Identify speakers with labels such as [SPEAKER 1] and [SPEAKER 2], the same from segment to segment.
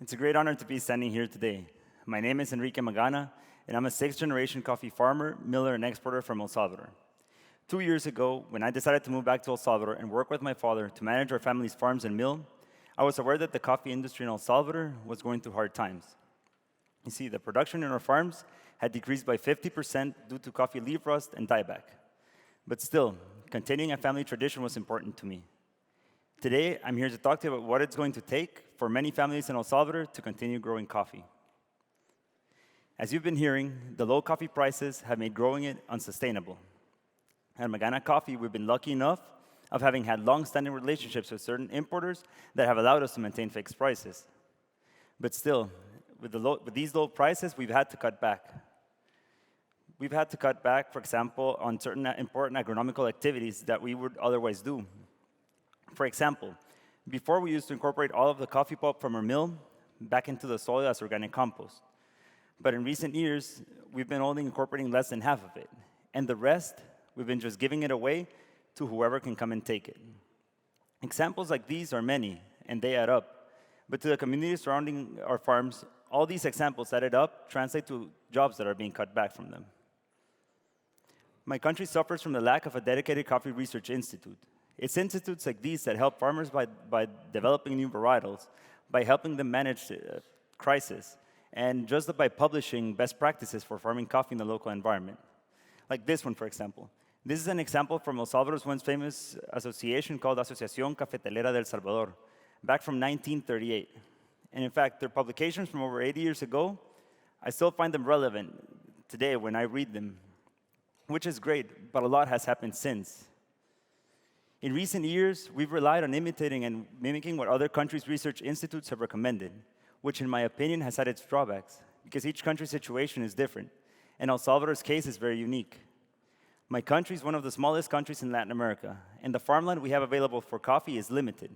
[SPEAKER 1] It's a great honor to be standing here today. My name is Enrique Magaña, and I'm a sixth-generation coffee farmer, miller, and exporter from El Salvador. 2 years ago, when I decided to move back to El Salvador and work with my father to manage our family's farms and mill, I was aware that the coffee industry in El Salvador was going through hard times. You see, the production in our farms had decreased by 50% due to coffee leaf rust and dieback. But still, continuing a family tradition was important to me. Today, I'm here to talk to you about what it's going to take for many families in El Salvador to continue growing coffee. As you've been hearing, the low coffee prices have made growing it unsustainable. At Magaña Coffee, we've been lucky enough of having had long-standing relationships with certain importers that have allowed us to maintain fixed prices. But still, with these low prices, we've had to cut back. We've had to cut back, for example, on certain important agronomical activities that we would otherwise do. For example, before we used to incorporate all of the coffee pulp from our mill back into the soil as organic compost. But in recent years, we've been only incorporating less than half of it. And the rest, we've been just giving it away to whoever can come and take it. Examples like these are many, and they add up. But to the community surrounding our farms, all these examples added up translate to jobs that are being cut back from them. My country suffers from the lack of a dedicated coffee research institute. It's institutes like these that help farmers by developing new varietals, by helping them manage crisis, and just by publishing best practices for farming coffee in the local environment. Like this one, for example. This is an example from El Salvador's once famous association called Asociación Cafetelera del Salvador, back from 1938. And in fact, their publications from over 80 years ago, I still find them relevant today when I read them, which is great, but a lot has happened since. In recent years, we've relied on imitating and mimicking what other countries' research institutes have recommended, which in my opinion has had its drawbacks, because each country's situation is different, and El Salvador's case is very unique. My country is one of the smallest countries in Latin America, and the farmland we have available for coffee is limited.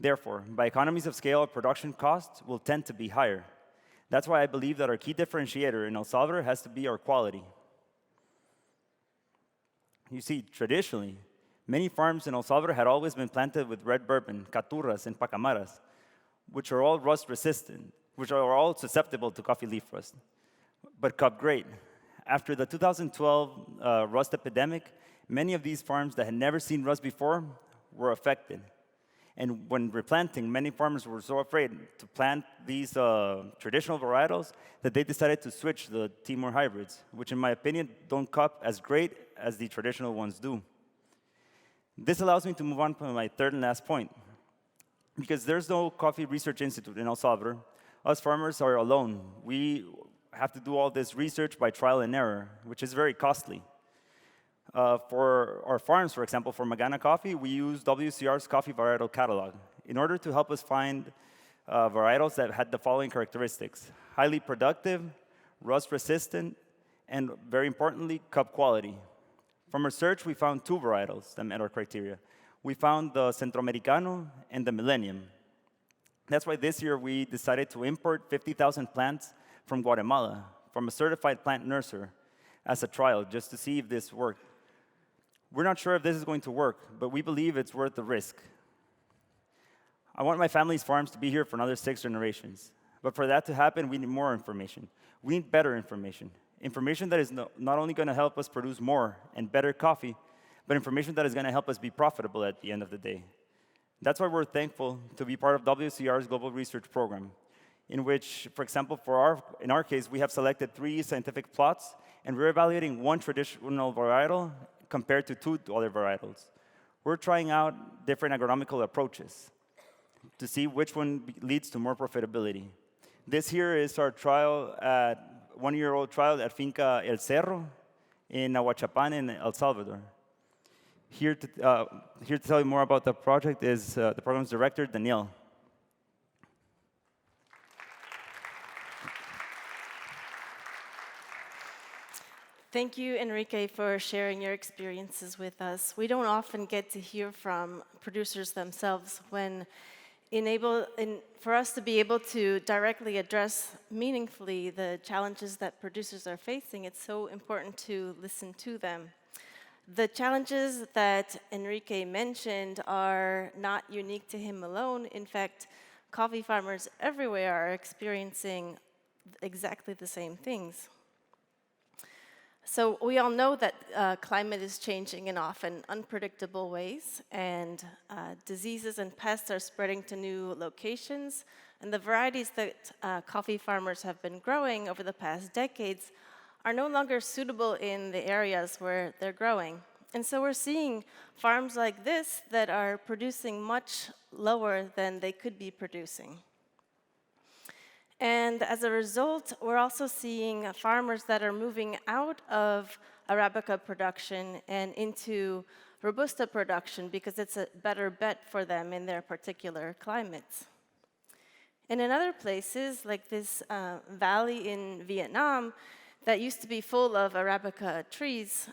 [SPEAKER 1] Therefore, by economies of scale, our production costs will tend to be higher. That's why I believe that our key differentiator in El Salvador has to be our quality. You see, traditionally, many farms in El Salvador had always been planted with red bourbon, caturras, and pacamaras, which are all rust resistant, which are all susceptible to coffee leaf rust. But cup great. After the 2012 rust epidemic, many of these farms that had never seen rust before were affected. And when replanting, many farmers were so afraid to plant these traditional varietals that they decided to switch to the Timor hybrids, which in my opinion don't cup as great as the traditional ones do. This allows me to move on to my third and last point. Because there's no coffee research institute in El Salvador, us farmers are alone. We have to do all this research by trial and error, which is very costly. For our farms, for example, for Magaña Coffee, we use WCR's coffee varietal catalog in order to help us find varietals that had the following characteristics: highly productive, rust-resistant, and very importantly, cup quality. From our search, we found 2 varietals that met our criteria. We found the Centroamericano and the Millennium. That's why this year we decided to import 50,000 plants from Guatemala, from a certified plant nurser, as a trial, just to see if this worked. We're not sure if this is going to work, but we believe it's worth the risk. I want my family's farms to be here for another 6 generations. But for that to happen, we need more information. We need better information. Information that is not only going to help us produce more and better coffee, but information that is going to help us be profitable at the end of the day. That's why we're thankful to be part of WCR's Global Research Program, in which, for example, in our case, we have selected 3 scientific plots, and we're evaluating 1 traditional varietal compared to 2 other varietals. We're trying out different agronomical approaches to see which one leads to more profitability. This here is our trial, 1-year-old trial at Finca El Cerro in Ahuachapan in El Salvador. Here to tell you more about the project is the program's director, Danielle.
[SPEAKER 2] Thank you, Enrique, for sharing your experiences with us. We don't often get to hear from producers themselves when for us to be able to directly address meaningfully the challenges that producers are facing, it's so important to listen to them. The challenges that Enrique mentioned are not unique to him alone. In fact, coffee farmers everywhere are experiencing exactly the same things. So we all know that climate is changing in often unpredictable ways, and diseases and pests are spreading to new locations, and the varieties that coffee farmers have been growing over the past decades are no longer suitable in the areas where they're growing. And so we're seeing farms like this that are producing much lower than they could be producing. And as a result, we're also seeing farmers that are moving out of Arabica production and into Robusta production because it's a better bet for them in their particular climates. And in other places, like this valley in Vietnam that used to be full of Arabica trees,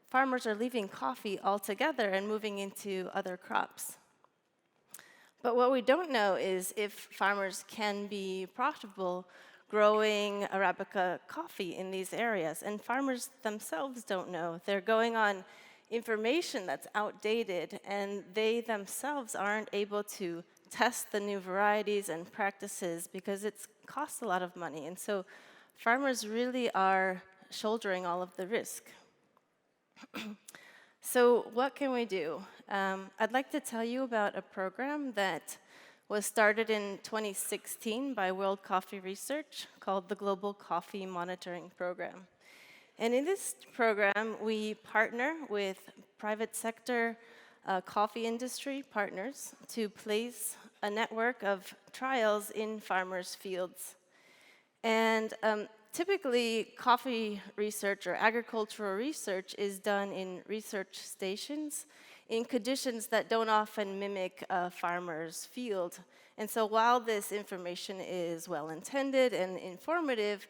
[SPEAKER 2] farmers are leaving coffee altogether and moving into other crops. But what we don't know is if farmers can be profitable growing Arabica coffee in these areas. And farmers themselves don't know. They're going on information that's outdated, and they themselves aren't able to test the new varieties and practices because it costs a lot of money. And so farmers really are shouldering all of the risk. So what can we do? I'd like to tell you about a program that was started in 2016 by World Coffee Research called the Global Coffee Monitoring Program. And in this program, we partner with private sector coffee industry partners to place a network of trials in farmers' fields. And typically, coffee research or agricultural research is done in research stations in conditions that don't often mimic a farmer's field. And so while this information is well-intended and informative,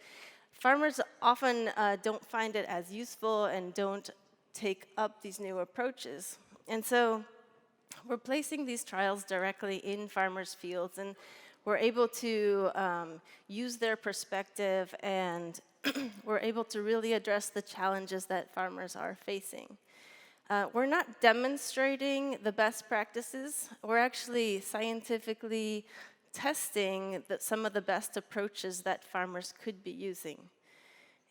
[SPEAKER 2] farmers often don't find it as useful and don't take up these new approaches. And so we're placing these trials directly in farmers' fields, and we're able to use their perspective, and we're able to really address the challenges that farmers are facing. We're not demonstrating the best practices. We're actually scientifically testing some of the best approaches that farmers could be using.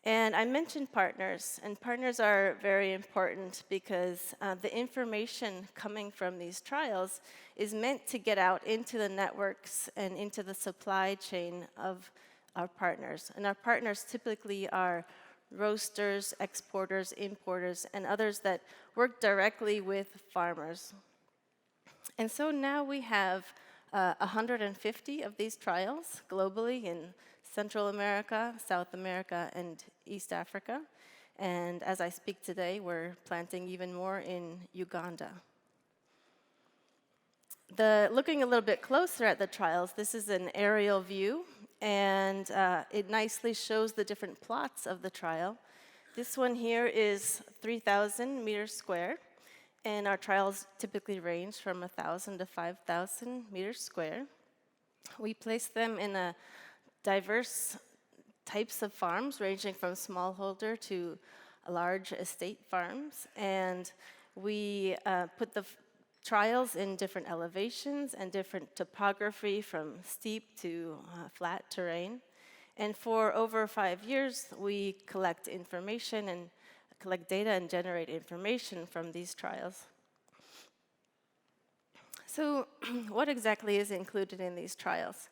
[SPEAKER 2] And I mentioned partners, and partners are very important because the information coming from these trials is meant to get out into the networks and into the supply chain of our partners. And our partners typically are roasters, exporters, importers, and others that work directly with farmers. And so now we have 150 of these trials globally in Central America, South America, and East Africa. And as I speak today, we're planting even more in Uganda. Looking a little bit closer at the trials, this is an aerial view, and it nicely shows the different plots of the trial. This one here is 3,000 meters square, and our trials typically range from 1,000 to 5,000 meters square. We place them in a diverse types of farms, ranging from smallholder to large estate farms, and we put the trials in different elevations and different topography, from steep to flat terrain. And for over 5 years, we collect information and collect data and generate information from these trials. So what exactly is included in these trials?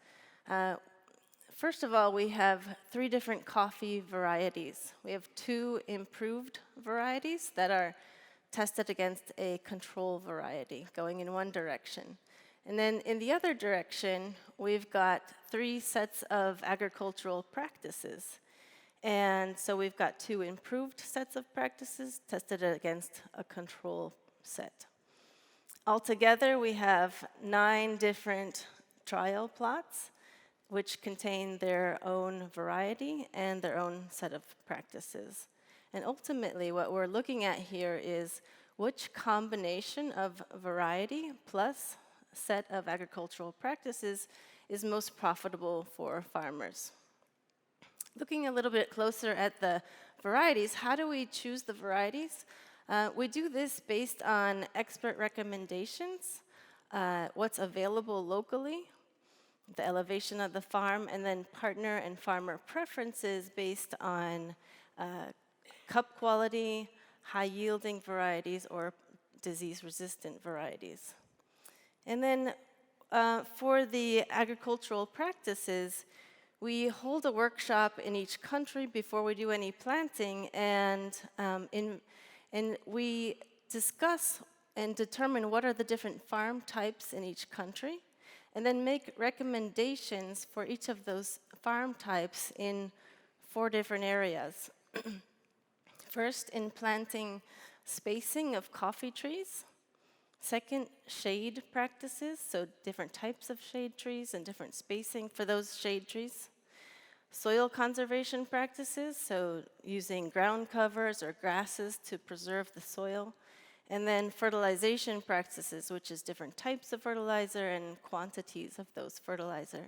[SPEAKER 2] First of all, we have 3 different coffee varieties. We have 2 improved varieties that are tested against a control variety, going in one direction. And then in the other direction, we've got 3 sets of agricultural practices. And so we've got 2 improved sets of practices tested against a control set. Altogether, we have 9 different trial plots, which contain their own variety and their own set of practices. And ultimately, what we're looking at here is which combination of variety plus set of agricultural practices is most profitable for farmers. Looking a little bit closer at the varieties, how do we choose the varieties? We do this based on expert recommendations what's available locally, the elevation of the farm, and then partner and farmer preferences based on cup quality, high-yielding varieties, or disease-resistant varieties. And then for the agricultural practices, we hold a workshop in each country before we do any planting, and we discuss and determine what are the different farm types in each country, and then make recommendations for each of those farm types in 4 different areas. First, in planting spacing of coffee trees. Second, shade practices, so different types of shade trees and different spacing for those shade trees. Soil conservation practices, so using ground covers or grasses to preserve the soil. And then fertilization practices, which is different types of fertilizer and quantities of those fertilizer.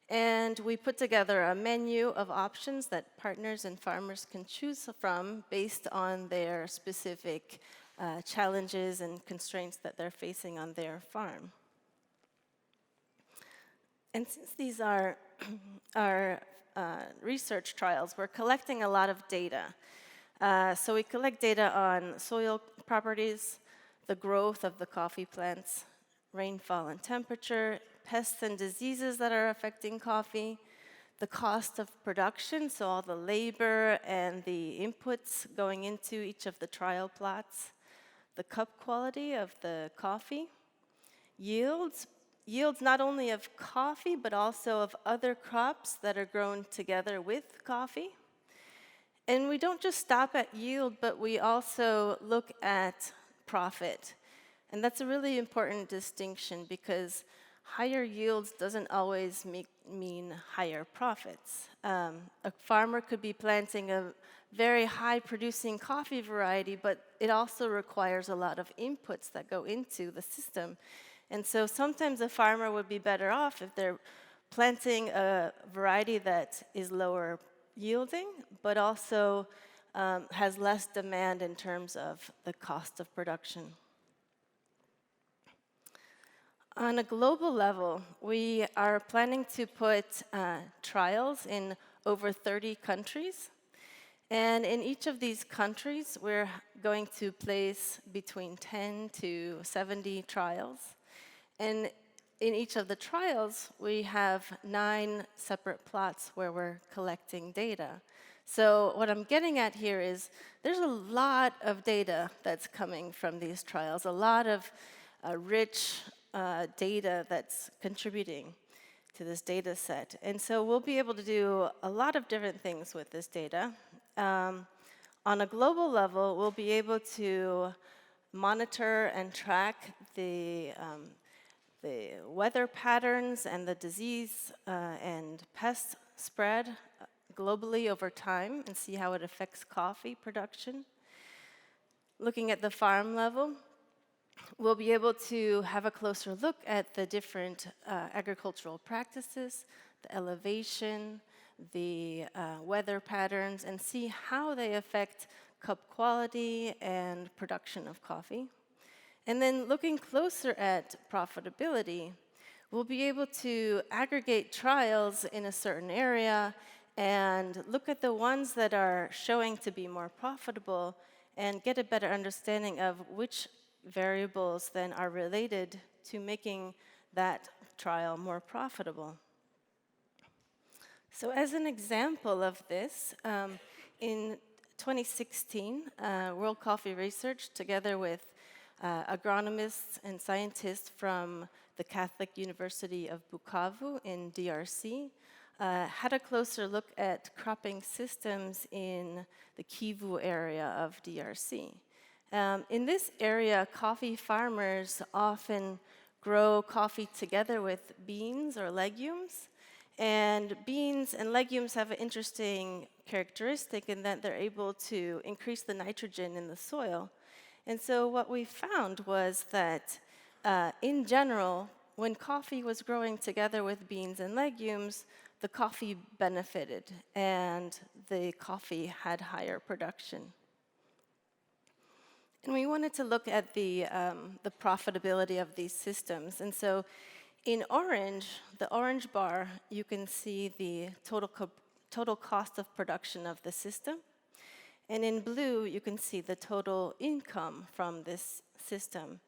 [SPEAKER 2] And we put together a menu of options that partners and farmers can choose from based on their specific challenges and constraints that they're facing on their farm. And since these are our research trials, we're collecting a lot of data. So we collect data on soil properties, the growth of the coffee plants, rainfall and temperature, pests and diseases that are affecting coffee, the cost of production, so all the labor and the inputs going into each of the trial plots, the cup quality of the coffee, yields not only of coffee, but also of other crops that are grown together with coffee. And we don't just stop at yield, but we also look at profit. And that's a really important distinction because higher yields doesn't always mean higher profits. A farmer could be planting a very high producing coffee variety, but it also requires a lot of inputs that go into the system. And so sometimes a farmer would be better off if they're planting a variety that is lower yielding, but also has less demand in terms of the cost of production. On a global level, we are planning to put trials in over 30 countries. And in each of these countries, we're going to place between 10 to 70 trials. And in each of the trials, we have 9 separate plots where we're collecting data. So what I'm getting at here is there's a lot of data that's coming from these trials, a lot of rich data that's contributing to this data set. And so we'll be able to do a lot of different things with this data. On a global level, we'll be able to monitor and track the weather patterns and the disease and pest spread globally over time and see how it affects coffee production. Looking at the farm level, we'll be able to have a closer look at the different agricultural practices, the elevation, the weather patterns, and see how they affect cup quality and production of coffee. And then looking closer at profitability, we'll be able to aggregate trials in a certain area and look at the ones that are showing to be more profitable and get a better understanding of which variables then are related to making that trial more profitable. So as an example of this, in 2016, World Coffee Research, together with agronomists and scientists from the Catholic University of Bukavu in DRC, had a closer look at cropping systems in the Kivu area of DRC. In this area, coffee farmers often grow coffee together with beans or legumes. And beans and legumes have an interesting characteristic in that they're able to increase the nitrogen in the soil. And so what we found was that, in general, when coffee was growing together with beans and legumes, the coffee benefited and the coffee had higher production. And we wanted to look at the profitability of these systems. And so in orange, the orange bar, you can see the total cost of production of the system. And in blue, you can see the total income from this system.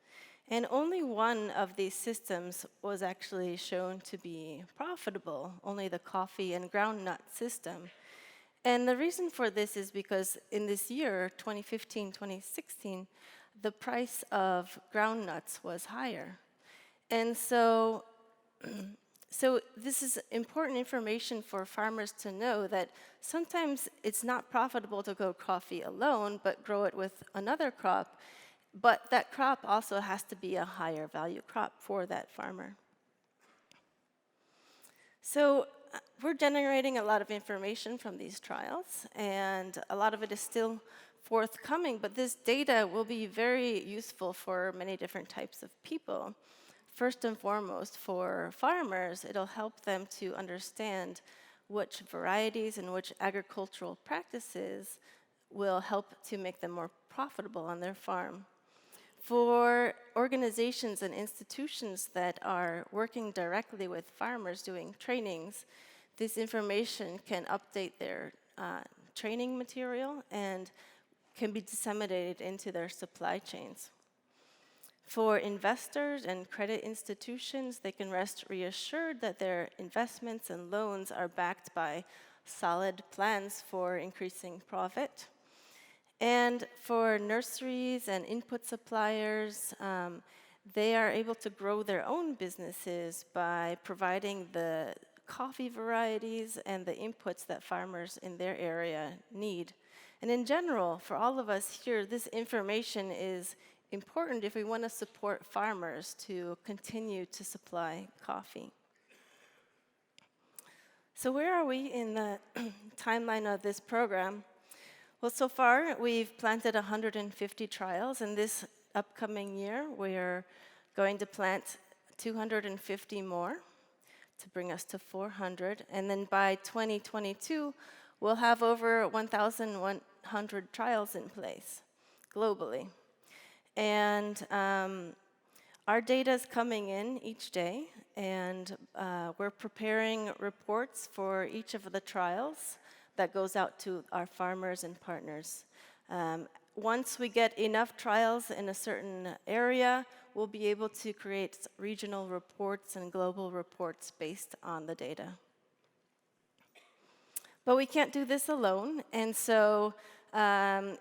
[SPEAKER 2] And only one of these systems was actually shown to be profitable, only the coffee and groundnut system. And the reason for this is because in this year, 2015, 2016, the price of groundnuts was higher. And so this is important information for farmers to know that sometimes it's not profitable to grow coffee alone, but grow it with another crop. But that crop also has to be a higher value crop for that farmer. So we're generating a lot of information from these trials, and a lot of it is still forthcoming, but this data will be very useful for many different types of people. First and foremost, for farmers, it'll help them to understand which varieties and which agricultural practices will help to make them more profitable on their farm. For organizations and institutions that are working directly with farmers doing trainings, this information can update their training material and can be disseminated into their supply chains. For investors and credit institutions, they can rest reassured that their investments and loans are backed by solid plans for increasing profit. And for nurseries and input suppliers, they are able to grow their own businesses by providing the coffee varieties and the inputs that farmers in their area need. And in general, for all of us here, this information is important if we want to support farmers to continue to supply coffee. So where are we in the timeline of this program? Well, so far, we've planted 150 trials, and this upcoming year, we're going to plant 250 more to bring us to 400, and then by 2022, we'll have over 1,100 trials in place globally. And our data is coming in each day, and we're preparing reports for each of the trials that goes out to our farmers and partners. Once we get enough trials in a certain area, we'll be able to create regional reports and global reports based on the data. But we can't do this alone, and so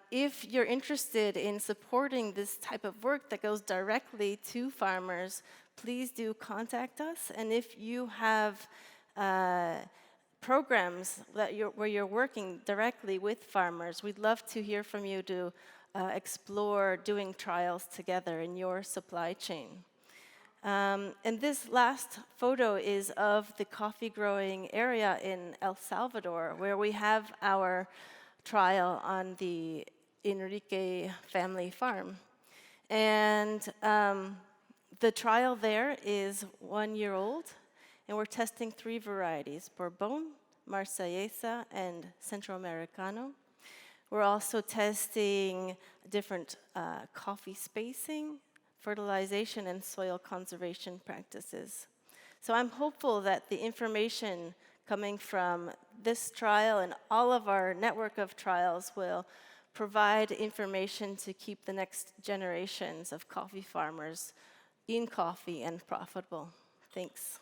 [SPEAKER 2] if you're interested in supporting this type of work that goes directly to farmers, please do contact us. And if you have programs that where you're working directly with farmers, we'd love to hear from you to explore doing trials together in your supply chain. And this last photo is of the coffee growing area in El Salvador, where we have our trial on the Enrique family farm. And the trial there is 1 year old, and we're testing 3 varieties, Bourbon, Marsellesa, and Centroamericano. We're also testing different coffee spacing, fertilization, and soil conservation practices. So I'm hopeful that the information coming from this trial and all of our network of trials will provide information to keep the next generations of coffee farmers in coffee and profitable. Thanks.